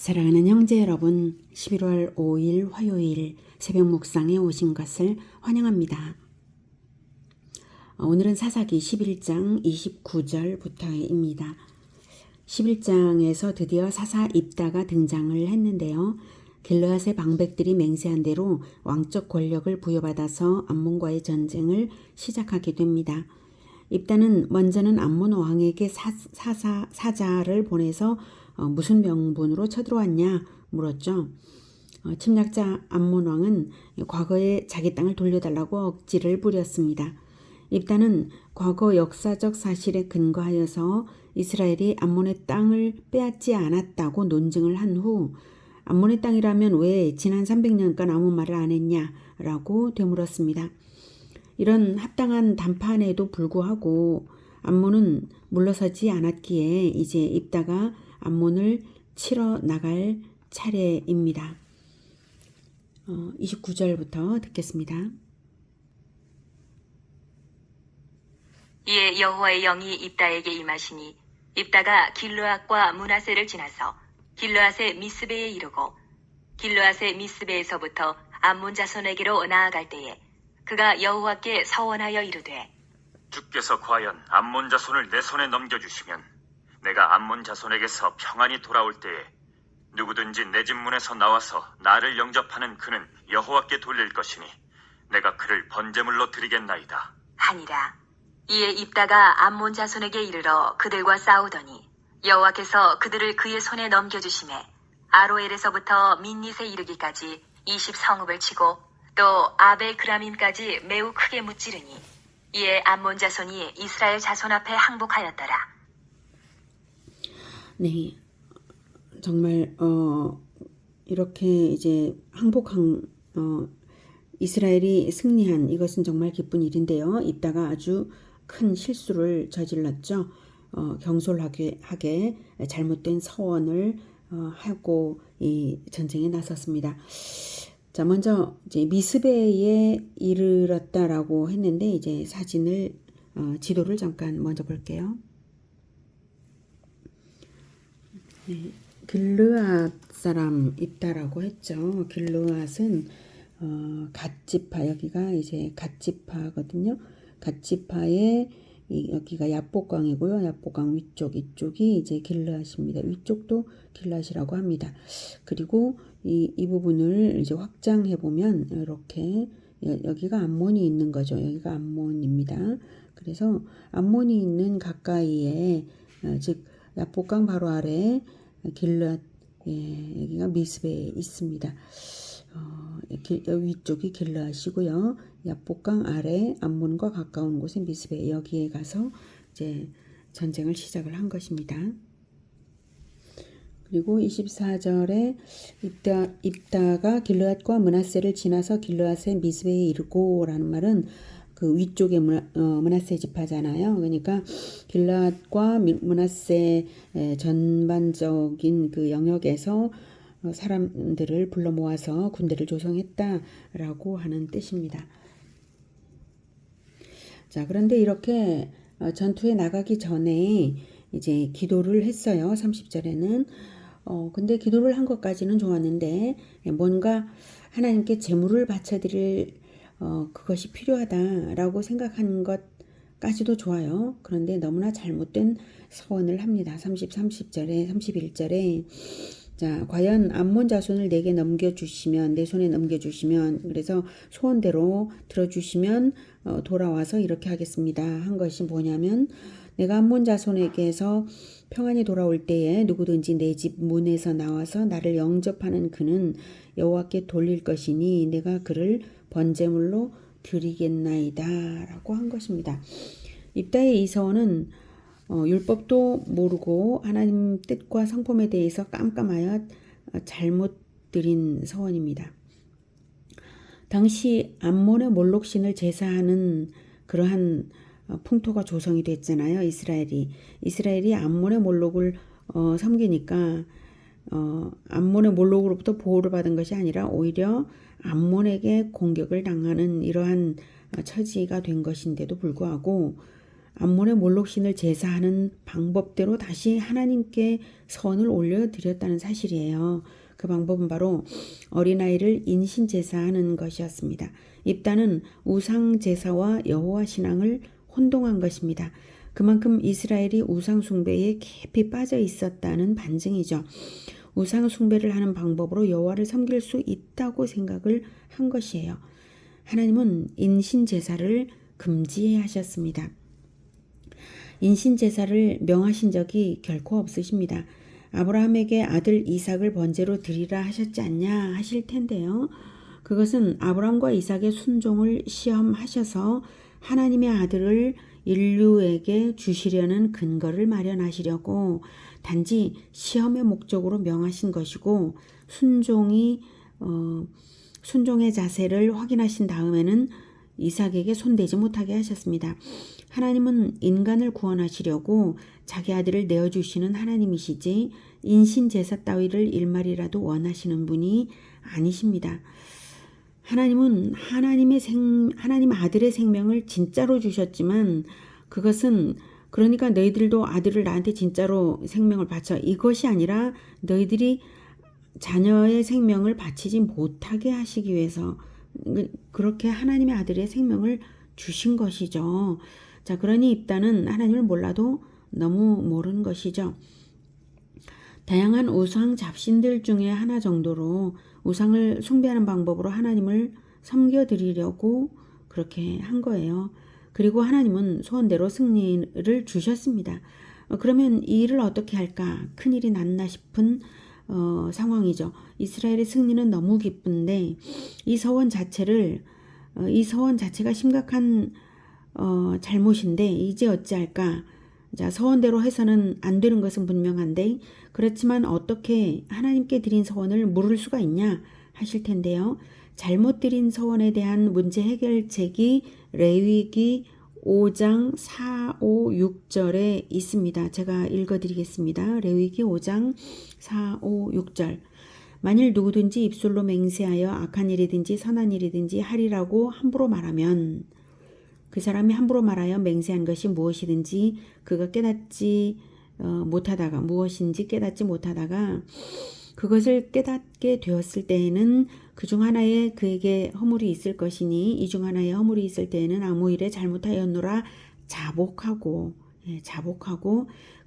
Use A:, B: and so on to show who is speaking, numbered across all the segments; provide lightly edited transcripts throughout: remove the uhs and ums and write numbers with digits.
A: 사랑하는 형제 여러분, 11월 5일 화요일 새벽 묵상에 오신 것을 환영합니다. 오늘은 사사기 11장 29절부터입니다. 11장에서 드디어 사사 입다가 등장을 했는데요. 길르앗의 방백들이 맹세한 대로 왕적 권력을 부여받아서 암몬과의 전쟁을 시작하게 됩니다. 입다는 먼저는 암몬 왕에게 사자를 보내서 무슨 명분으로 쳐들어왔냐 물었죠. 침략자 암몬 왕은 과거에 자기 땅을 돌려달라고 억지를 부렸습니다. 입다는 과거 역사적 사실에 근거하여서 이스라엘이 암몬의 땅을 빼앗지 않았다고 논증을 한 후 암몬의 땅이라면 왜 지난 300년간 아무 말을 안 했냐라고 되물었습니다. 이런 합당한 담판에도 불구하고 암몬은 물러서지 않았기에 이제 입다가 암몬을 치러 나갈 차례입니다. 29절부터 듣겠습니다.
B: 이에 여호와의 영이 입다에게 임하시니 입다가 길르앗과 므낫세를 지나서 길르앗의 미스베에 이르고 길르앗의 미스베에서부터 암몬 자손에게로 나아갈 때에 그가 여호와께 서원하여 이르되
C: 주께서 과연 암몬 자손을 내 손에 넘겨주시면 내가 암몬 자손에게서 평안히 돌아올 때에 누구든지 내 집 문에서 나와서 나를 영접하는 그는 여호와께 돌릴 것이니 내가 그를 번제물로 드리겠나이다
B: 하니라. 이에 입다가 암몬 자손에게 이르러 그들과 싸우더니 여호와께서 그들을 그의 손에 넘겨주시매 아로엘에서부터 민닛에 이르기까지 20성읍을 치고 또 아벨 그라밈까지 매우 크게 무찌르니 이에 암몬 자손이 이스라엘 자손 앞에 항복하였더라.
A: 네, 정말 이렇게 이제 항복한 이스라엘이 승리한 이것은 정말 기쁜 일인데요. 입다가 아주 큰 실수를 저질렀죠. 경솔하게 잘못된 서원을 하고 이 전쟁에 나섰습니다. 자, 먼저 이제 미스베에 이르렀다라고 했는데 이제 사진을 지도를 잠깐 먼저 볼게요. 네, 길르앗 사람 있다라고 했죠. 길르앗은 갓지파, 여기가 이제 갓지파거든요. 갓지파의 여기가 야복강이고요. 야복강 위쪽, 이쪽이 이제 길르앗입니다. 위쪽도 길르앗이라고 합니다. 그리고 이 부분을 이제 확장해 보면 이렇게 여기가 암몬이 있는 거죠. 여기가 암몬입니다. 그래서 암몬이 있는 가까이에 즉 야복강 바로 아래 길르앗, 여기가 미스베에 있습니다. 위쪽이 길르앗이고요. 야복강 아래 암몬과 가까운 곳에 미스베, 여기에 가서 이제 전쟁을 시작을 한 것입니다. 그리고 24절에 입다가 길르앗과 므낫세를 지나서 길르앗의 미스베에 이르고 라는 말은 그 위쪽에 므낫세 지파잖아요. 그러니까 길르앗과 므낫세 전반적인 그 영역에서 사람들을 불러 모아서 군대를 조성했다라고 하는 뜻입니다. 자, 그런데 이렇게 전투에 나가기 전에 이제 기도를 했어요. 30절에는. 근데 기도를 한 것까지는 좋았는데 뭔가 하나님께 제물을 바쳐드릴 그것이 필요하다라고 생각한 것까지도 좋아요. 그런데 너무나 잘못된 서원을 합니다. 30절에 31절에 자, 과연 암몬 자손을 내게 넘겨주시면, 내 손에 넘겨주시면, 그래서 소원대로 들어주시면 돌아와서 이렇게 하겠습니다 한 것이 뭐냐면, 내가 암몬 자손에게서 평안히 돌아올 때에 누구든지 내 집 문에서 나와서 나를 영접하는 그는 여호와께 돌릴 것이니 내가 그를 번제물로 드리겠나이다 라고 한 것입니다. 입다의 이 서원은 율법도 모르고 하나님 뜻과 성품에 대해서 깜깜하여 잘못 드린 서원입니다. 당시 암몬의 몰록신을 제사하는 그러한 풍토가 조성이 됐잖아요. 이스라엘이 암몬의 몰록을 섬기니까 암몬의 몰록으로부터 보호를 받은 것이 아니라 오히려 암몬에게 공격을 당하는 이러한 처지가 된 것인데도 불구하고 암몬의 몰록신을 제사하는 방법대로 다시 하나님께 선을 올려드렸다는 사실이에요. 그 방법은 바로 어린아이를 인신제사하는 것이었습니다. 입다는 우상제사와 여호와 신앙을 혼동한 것입니다. 그만큼 이스라엘이 우상숭배에 깊이 빠져 있었다는 반증이죠. 우상숭배를 하는 방법으로 여호와를 섬길 수 있다고 생각을 한 것이에요. 하나님은 인신제사를 금지하셨습니다. 인신제사를 명하신 적이 결코 없으십니다. 아브라함에게 아들 이삭을 번제로 드리라 하셨지 않냐 하실 텐데요. 그것은 아브라함과 이삭의 순종을 시험하셔서 하나님의 아들을 인류에게 주시려는 근거를 마련하시려고 단지 시험의 목적으로 명하신 것이고 순종의 자세를 확인하신 다음에는 이삭에게 손대지 못하게 하셨습니다. 하나님은 인간을 구원하시려고 자기 아들을 내어주시는 하나님이시지 인신제사 따위를 일말이라도 원하시는 분이 아니십니다. 하나님은 하나님 아들의 생명을 진짜로 주셨지만 그것은 그러니까 너희들도 아들을 나한테 진짜로 생명을 바쳐 이것이 아니라 너희들이 자녀의 생명을 바치지 못하게 하시기 위해서 그렇게 하나님의 아들의 생명을 주신 것이죠. 자, 그러니 입다는 하나님을 몰라도 너무 모르는 것이죠. 다양한 우상 잡신들 중에 하나 정도로 우상을 숭배하는 방법으로 하나님을 섬겨드리려고 그렇게 한 거예요. 그리고 하나님은 소원대로 승리를 주셨습니다. 그러면 이 일을 어떻게 할까? 큰일이 났나 싶은 상황이죠. 이스라엘의 승리는 너무 기쁜데 이 서원 자체가 심각한 잘못인데 이제 어찌할까? 자, 서원대로 해서는 안 되는 것은 분명한데 그렇지만 어떻게 하나님께 드린 서원을 물을 수가 있냐 하실 텐데요. 잘못 드린 서원에 대한 문제 해결책이 레위기 5장 4, 5, 6절에 있습니다. 제가 읽어드리겠습니다. 레위기 5장 4, 5, 6절. 만일 누구든지 입술로 맹세하여 악한 일이든지 선한 일이든지 하리라고 함부로 말하면 그 사람이 함부로 말하여 맹세한 것이 무엇이든지 그가 무엇인지 깨닫지 못하다가 그것을 깨닫게 되었을 때에는 그 중 하나에 그에게 허물이 있을 것이니 이 중 하나에 허물이 있을 때에는 아무 일에 잘못하였노라 자복하고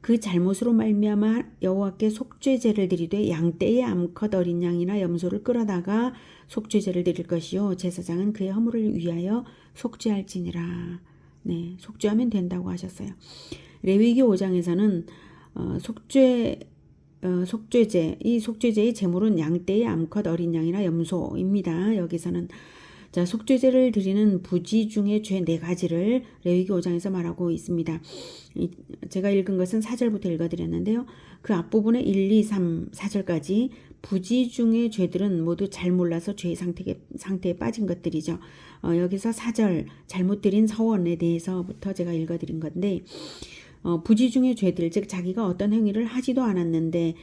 A: 그 잘못으로 말미암아 여호와께 속죄제를 드리되 양떼의 암컷 어린 양이나 염소를 끌어다가 속죄제를 드릴 것이요 제사장은 그의 허물을 위하여 속죄할지니라. 네, 속죄하면 된다고 하셨어요. 레위기 5장에서는 이 속죄제의 제물은 양떼의 암컷 어린 양이나 염소입니다. 여기서는 자, 속죄제를 드리는 부지 중에 죄 4가지를 레위기 5장에서 말하고 있습니다. 제가 읽은 것은 4절부터 읽어드렸는데요. 그 앞부분에 1, 2, 3, 4절까지 부지 중의 죄들은 모두 잘 몰라서 죄의 상태에 빠진 것들이죠. 여기서 4절 잘못 드린 서원에 대해서부터 제가 읽어드린 건데 부지 중의 죄들, 즉 자기가 어떤 행위를 하지도 않았는데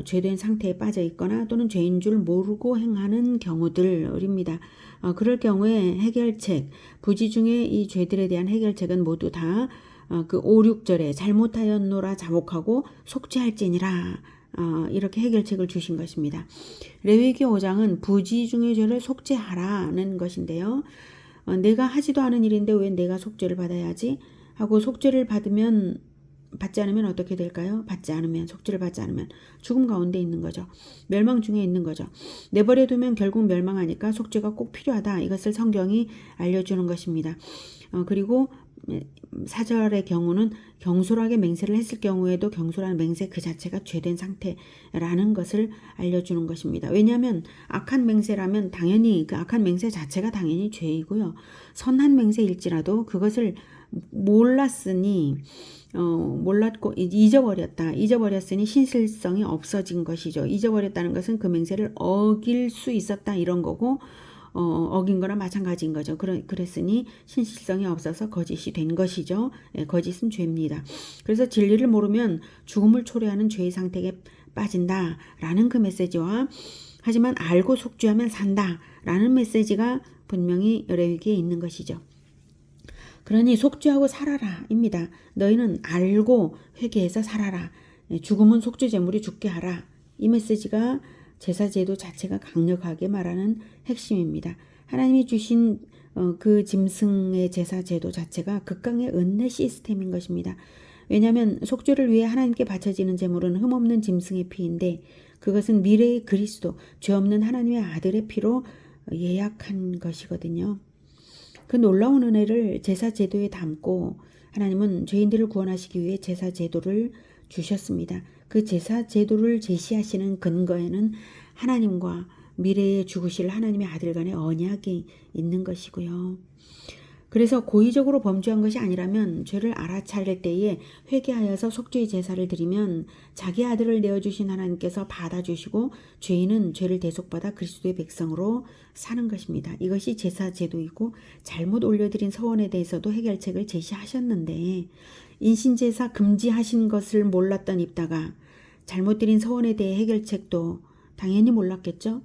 A: 죄된 상태에 빠져 있거나 또는 죄인 줄 모르고 행하는 경우들입니다. 그럴 경우에 해결책, 부지 중에 이 죄들에 대한 해결책은 모두 다 그 5, 6절에 잘못하였노라 자복하고 속죄할지니라 이렇게 해결책을 주신 것입니다. 레위기 5장은 부지 중의 죄를 속죄하라는 것인데요. 내가 하지도 않은 일인데 왜 내가 속죄를 받아야 하지? 하고 속죄를 받지 않으면 어떻게 될까요? 속죄를 받지 않으면 죽음 가운데 있는 거죠. 멸망 중에 있는 거죠. 내버려두면 결국 멸망하니까 속죄가 꼭 필요하다. 이것을 성경이 알려주는 것입니다. 그리고 4절의 경우는 경솔하게 맹세를 했을 경우에도 경솔한 맹세 그 자체가 죄된 상태라는 것을 알려주는 것입니다. 왜냐하면 악한 맹세라면 당연히 그 악한 맹세 자체가 당연히 죄이고요. 선한 맹세일지라도 그것을 몰랐고 잊어버렸으니 신실성이 없어진 것이죠. 잊어버렸다는 것은 그 맹세를 어길 수 있었다 이런 거고 어긴 거나 마찬가지인 거죠. 그랬으니 신실성이 없어서 거짓이 된 것이죠. 거짓은 죄입니다. 그래서 진리를 모르면 죽음을 초래하는 죄의 상태에 빠진다라는 그 메시지와 하지만 알고 속죄하면 산다라는 메시지가 분명히 레위기에 있는 것이죠. 그러니 속죄하고 살아라입니다. 너희는 알고 회개해서 살아라. 죽음은 속죄 제물이 죽게 하라. 이 메시지가 제사제도 자체가 강력하게 말하는 핵심입니다. 하나님이 주신 그 짐승의 제사제도 자체가 극강의 은혜 시스템인 것입니다. 왜냐하면 속죄를 위해 하나님께 바쳐지는 제물은 흠없는 짐승의 피인데 그것은 미래의 그리스도, 죄 없는 하나님의 아들의 피로 예약한 것이거든요. 그 놀라운 은혜를 제사제도에 담고 하나님은 죄인들을 구원하시기 위해 제사제도를 주셨습니다. 그 제사제도를 제시하시는 근거에는 하나님과 미래에 죽으실 하나님의 아들 간의 언약이 있는 것이고요. 그래서 고의적으로 범죄한 것이 아니라면 죄를 알아차릴 때에 회개하여서 속죄의 제사를 드리면 자기 아들을 내어주신 하나님께서 받아주시고 죄인은 죄를 대속받아 그리스도의 백성으로 사는 것입니다. 이것이 제사 제도이고 잘못 올려드린 서원에 대해서도 해결책을 제시하셨는데 인신제사 금지하신 것을 몰랐던 입다가 잘못 드린 서원에 대해 해결책도 당연히 몰랐겠죠.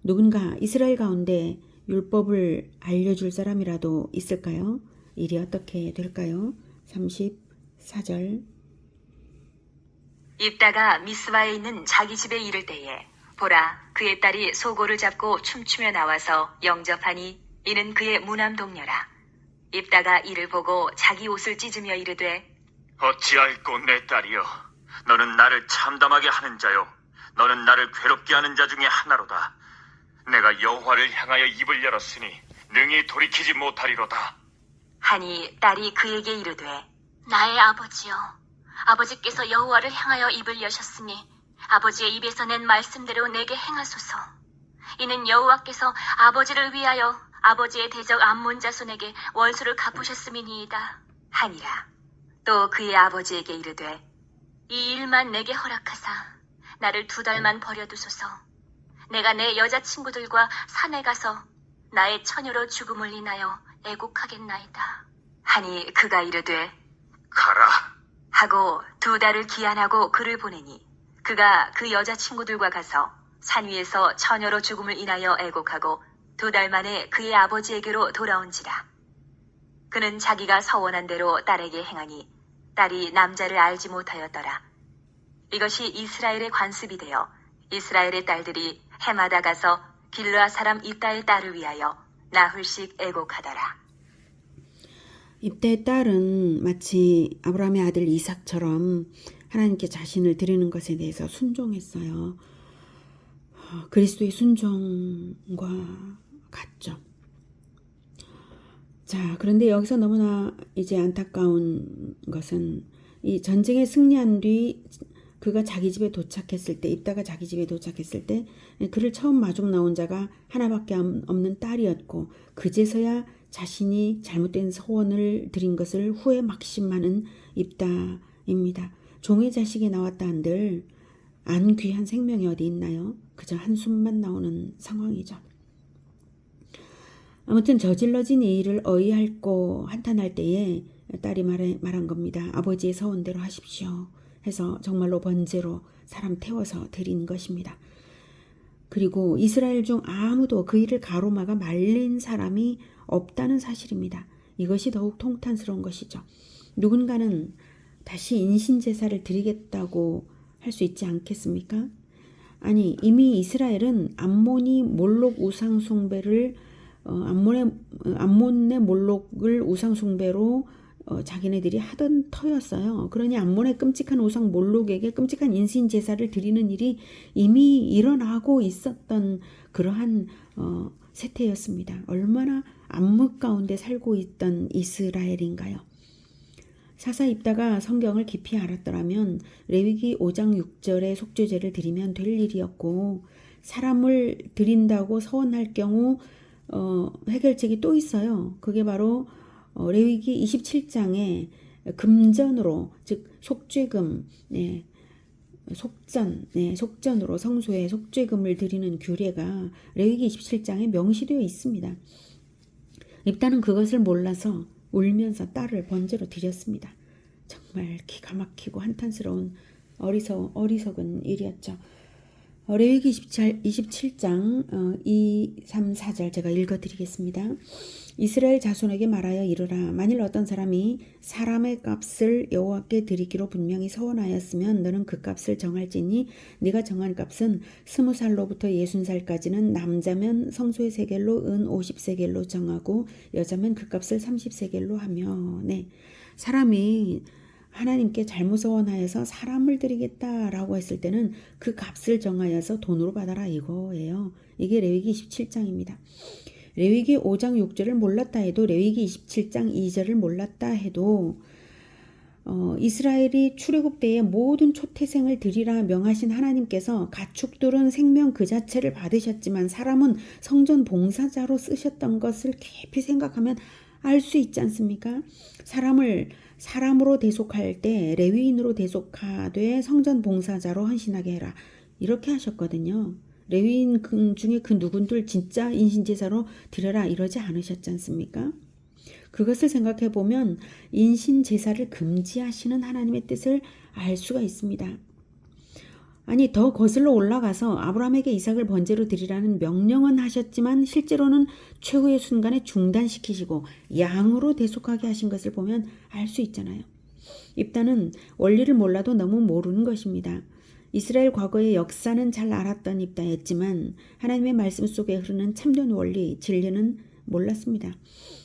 A: 누군가 이스라엘 가운데 율법을 알려줄 사람이라도 있을까요? 일이 어떻게 될까요? 34절.
B: 입다가 미스바에 있는 자기 집에 이를 때에 보라 그의 딸이 소고를 잡고 춤추며 나와서 영접하니 이는 그의 무남 동료라. 입다가 이를 보고 자기 옷을 찢으며 이르되
C: 어찌할꼬 내 딸이여, 너는 나를 참담하게 하는 자요, 너는 나를 괴롭게 하는 자 중에 하나로다. 내가 여호와를 향하여 입을 열었으니 능히 돌이키지 못하리로다.
B: 하니 딸이 그에게 이르되 나의 아버지여, 아버지께서 여호와를 향하여 입을 여셨으니 아버지의 입에서 낸 말씀대로 내게 행하소서. 이는 여호와께서 아버지를 위하여 아버지의 대적 암몬 자손에게 원수를 갚으셨음이니이다 하니라. 또 그의 아버지에게 이르되 이 일만 내게 허락하사 나를 2달만 버려두소서. 내가 내 여자친구들과 산에 가서 나의 처녀로 죽음을 인하여 애곡하겠나이다 하니 그가 이르되
C: 가라.
B: 하고 2달을 기한하고 그를 보내니 그가 그 여자친구들과 가서 산 위에서 처녀로 죽음을 인하여 애곡하고 2달 만에 그의 아버지에게로 돌아온지라. 그는 자기가 서원한 대로 딸에게 행하니 딸이 남자를 알지 못하였더라. 이것이 이스라엘의 관습이 되어 이스라엘의 딸들이 해마다 가서 길르앗 사람 입다의 딸을 위하여 나흘씩 애곡하더라.
A: 입다의 딸은 마치 아브라함의 아들 이삭처럼 하나님께 자신을 드리는 것에 대해서 순종했어요. 그리스도의 순종과 같죠. 자, 그런데 여기서 너무나 이제 안타까운 것은 이 전쟁에 승리한 뒤 그가 자기 집에 도착했을 때, 입다가 자기 집에 도착했을 때 그를 처음 마중 나온 자가 하나밖에 없는 딸이었고 그제서야 자신이 잘못된 서원을 드린 것을 후에 막심하는 입다입니다. 종의 자식이 나왔다 한들 안 귀한 생명이 어디 있나요? 그저 한숨만 나오는 상황이죠. 아무튼 저질러진 이 일을 어이할고 한탄할 때에 딸이 말한 겁니다. 아버지의 서원대로 하십시오 해서 정말로 번제로 사람 태워서 드린 것입니다. 그리고 이스라엘 중 아무도 그 일을 가로막아 말린 사람이 없다는 사실입니다. 이것이 더욱 통탄스러운 것이죠. 누군가는 다시 인신제사를 드리겠다고 할 수 있지 않겠습니까? 아니, 이미 이스라엘은 암몬이 몰록 우상 숭배를 암몬의 몰록을 우상 숭배로 자기네들이 하던 터였어요. 그러니 암몬의 끔찍한 우상 몰록에게 끔찍한 인신 제사를 드리는 일이 이미 일어나고 있었던 그러한 세태였습니다. 얼마나 암흑 가운데 살고 있던 이스라엘인가요? 사사 입다가 성경을 깊이 알았더라면 레위기 5장 6절에 속죄제를 드리면 될 일이었고, 사람을 드린다고 서원할 경우 해결책이 또 있어요. 그게 바로 레위기 27장에 금전으로, 즉 속죄금, 속전으로 성소에 속죄금을 드리는 규례가 레위기 27장에 명시되어 있습니다. 입다는 그것을 몰라서 울면서 딸을 번제로 드렸습니다. 정말 기가 막히고 한탄스러운 어리석은 일이었죠. 레위기 27장 2, 3, 4절 제가 읽어드리겠습니다. 이스라엘 자손에게 말하여 이르라. 만일 어떤 사람이 사람의 값을 여호와께 드리기로 분명히 서원하였으면 너는 그 값을 정할지니 네가 정한 값은 20살로부터 60살까지는 남자면 성소의 세겔로 은 50세겔로 정하고 여자면 그 값을 30세겔로 하며. 네, 사람이 하나님께 잘못 서원하여서 사람을 드리겠다라고 했을 때는 그 값을 정하여서 돈으로 받아라 이거예요. 이게 레위기 27장입니다. 레위기 5장 6절을 몰랐다 해도 레위기 27장 2절을 몰랐다 해도 이스라엘이 출애굽 때에 모든 초태생을 드리라 명하신 하나님께서 가축들은 생명 그 자체를 받으셨지만 사람은 성전 봉사자로 쓰셨던 것을 깊이 생각하면 알 수 있지 않습니까? 사람으로 대속할 때 레위인으로 대속하되 성전 봉사자로 헌신하게 해라. 이렇게 하셨거든요. 레위인 중에 그 누군들 진짜 인신제사로 드려라 이러지 않으셨지 않습니까? 그것을 생각해 보면 인신제사를 금지하시는 하나님의 뜻을 알 수가 있습니다. 아니 더 거슬러 올라가서 아브라함에게 이삭을 번제로 드리라는 명령은 하셨지만 실제로는 최후의 순간에 중단시키시고 양으로 대속하게 하신 것을 보면 알 수 있잖아요. 입다는 원리를 몰라도 너무 모르는 것입니다. 이스라엘 과거의 역사는 잘 알았던 입다였지만 하나님의 말씀 속에 흐르는 참된 원리, 진리는 몰랐습니다.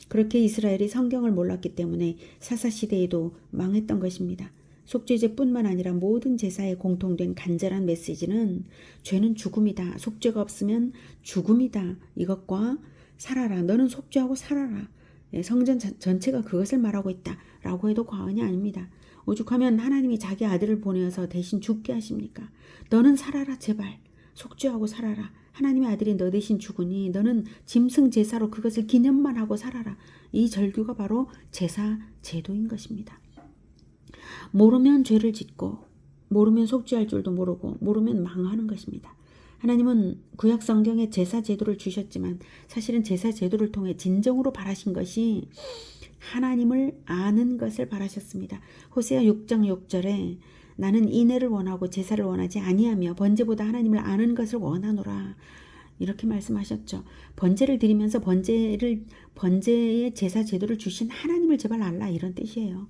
A: 그렇게 이스라엘이 성경을 몰랐기 때문에 사사시대에도 망했던 것입니다. 속죄제뿐만 아니라 모든 제사에 공통된 간절한 메시지는 죄는 죽음이다. 속죄가 없으면 죽음이다. 이것과 살아라. 너는 속죄하고 살아라. 성전 전체가 그것을 말하고 있다. 라고 해도 과언이 아닙니다. 오죽하면 하나님이 자기 아들을 보내어서 대신 죽게 하십니까? 너는 살아라 제발. 속죄하고 살아라. 하나님의 아들이 너 대신 죽으니 너는 짐승 제사로 그것을 기념만 하고 살아라. 이 절규가 바로 제사 제도인 것입니다. 모르면 죄를 짓고 모르면 속죄할 줄도 모르고 모르면 망하는 것입니다. 하나님은 구약 성경에 제사 제도를 주셨지만 사실은 제사 제도를 통해 진정으로 바라신 것이 하나님을 아는 것을 바라셨습니다. 호세아 6장 6절에 나는 인애를 원하고 제사를 원하지 아니하며 번제보다 하나님을 아는 것을 원하노라. 이렇게 말씀하셨죠. 번제를 드리면서 번제의 제사 제도를 주신 하나님을 제발 알라 이런 뜻이에요.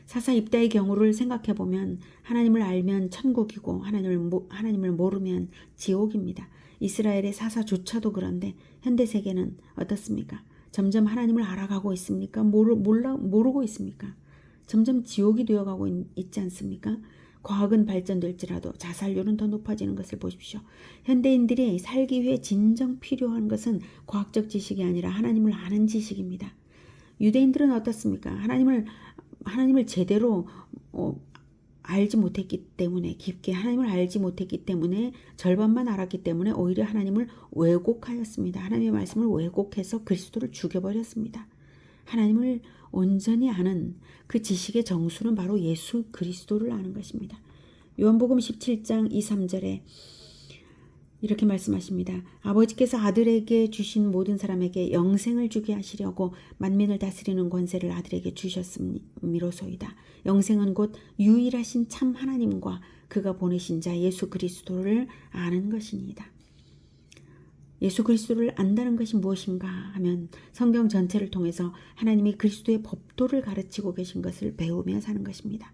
A: 사사 입다의 경우를 생각해 보면 하나님을 알면 천국이고 하나님을 모르면 지옥입니다. 이스라엘의 사사조차도 그런데 현대 세계는 어떻습니까? 점점 하나님을 알아가고 있습니까? 모르고 있습니까? 점점 지옥이 되어가고 있지 않습니까? 과학은 발전될지라도 자살률은 더 높아지는 것을 보십시오. 현대인들이 살기 위해 진정 필요한 것은 과학적 지식이 아니라 하나님을 아는 지식입니다. 유대인들은 어떻습니까? 하나님을 제대로 알지 못했기 때문에 깊게 하나님을 알지 못했기 때문에 절반만 알았기 때문에 오히려 하나님을 왜곡하였습니다. 하나님의 말씀을 왜곡해서 그리스도를 죽여버렸습니다. 하나님을 온전히 아는 그 지식의 정수는 바로 예수 그리스도를 아는 것입니다. 요한복음 17장 2, 3절에 이렇게 말씀하십니다. 아버지께서 아들에게 주신 모든 사람에게 영생을 주게 하시려고 만민을 다스리는 권세를 아들에게 주셨음이로소이다. 영생은 곧 유일하신 참 하나님과 그가 보내신 자 예수 그리스도를 아는 것이니이다. 예수 그리스도를 안다는 것이 무엇인가 하면 성경 전체를 통해서 하나님이 그리스도의 법도를 가르치고 계신 것을 배우며 사는 것입니다.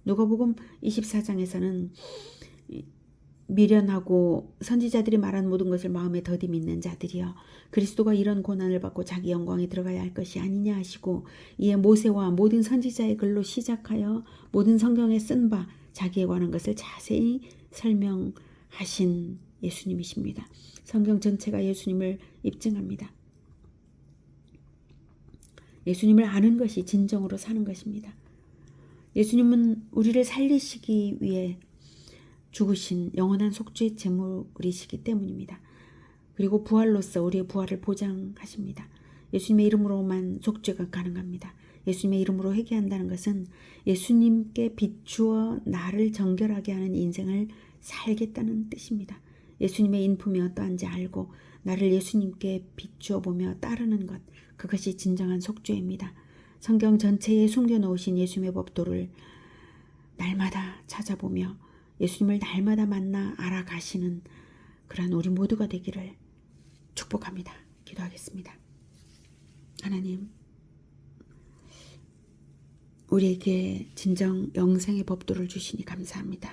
A: 누가복음 24장에서는 미련하고 선지자들이 말한 모든 것을 마음에 더디 믿는 자들이여 그리스도가 이런 고난을 받고 자기 영광에 들어가야 할 것이 아니냐 하시고 이에 모세와 모든 선지자의 글로 시작하여 모든 성경에 쓴 바 자기에 관한 것을 자세히 설명하신 예수님이십니다. 성경 전체가 예수님을 입증합니다. 예수님을 아는 것이 진정으로 사는 것입니다. 예수님은 우리를 살리시기 위해 죽으신 영원한 속죄 제물이시기 때문입니다. 그리고 부활로서 우리의 부활을 보장하십니다. 예수님의 이름으로만 속죄가 가능합니다. 예수님의 이름으로 회개한다는 것은 예수님께 비추어 나를 정결하게 하는 인생을 살겠다는 뜻입니다. 예수님의 인품이 어떠한지 알고 나를 예수님께 비추어 보며 따르는 것, 그것이 진정한 속죄입니다. 성경 전체에 숨겨놓으신 예수님의 법도를 날마다 찾아보며 예수님을 날마다 만나 알아가시는 그런 우리 모두가 되기를 축복합니다. 기도하겠습니다. 하나님, 우리에게 진정 영생의 법도를 주시니 감사합니다.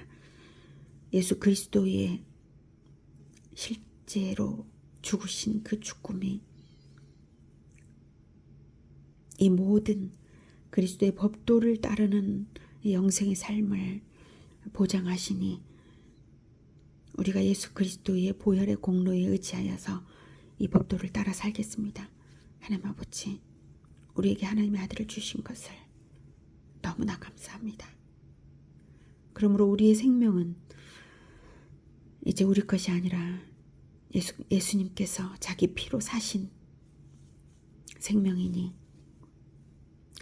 A: 예수 그리스도의 실제로 죽으신 그 죽음이 이 모든 그리스도의 법도를 따르는 영생의 삶을 보장하시니 우리가 예수 그리스도의 보혈의 공로에 의지하여서 이 법도를 따라 살겠습니다. 하나님 아버지, 우리에게 하나님의 아들을 주신 것을 너무나 감사합니다. 그러므로 우리의 생명은 이제 우리 것이 아니라 예수님께서 자기 피로 사신 생명이니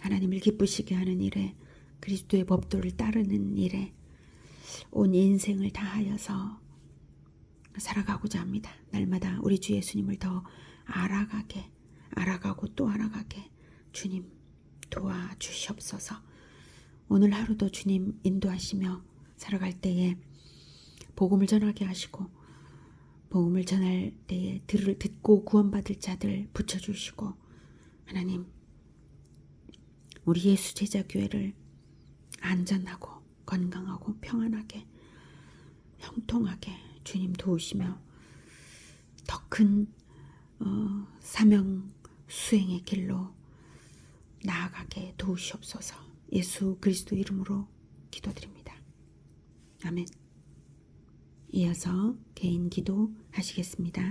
A: 하나님을 기쁘시게 하는 일에, 그리스도의 법도를 따르는 일에 온 인생을 다하여서 살아가고자 합니다. 날마다 우리 주 예수님을 더 알아가고 또 알아가게 주님 도와주시옵소서. 오늘 하루도 주님 인도하시며 살아갈 때에 복음을 전하게 하시고, 복음을 전할 때에 듣고 구원받을 자들 붙여주시고, 하나님 우리 예수 제자교회를 안전하고 건강하고 평안하게 형통하게 주님 도우시며 더 큰 사명 수행의 길로 나아가게 도우시옵소서. 예수 그리스도 이름으로 기도드립니다. 아멘. 이어서 개인 기도 하시겠습니다.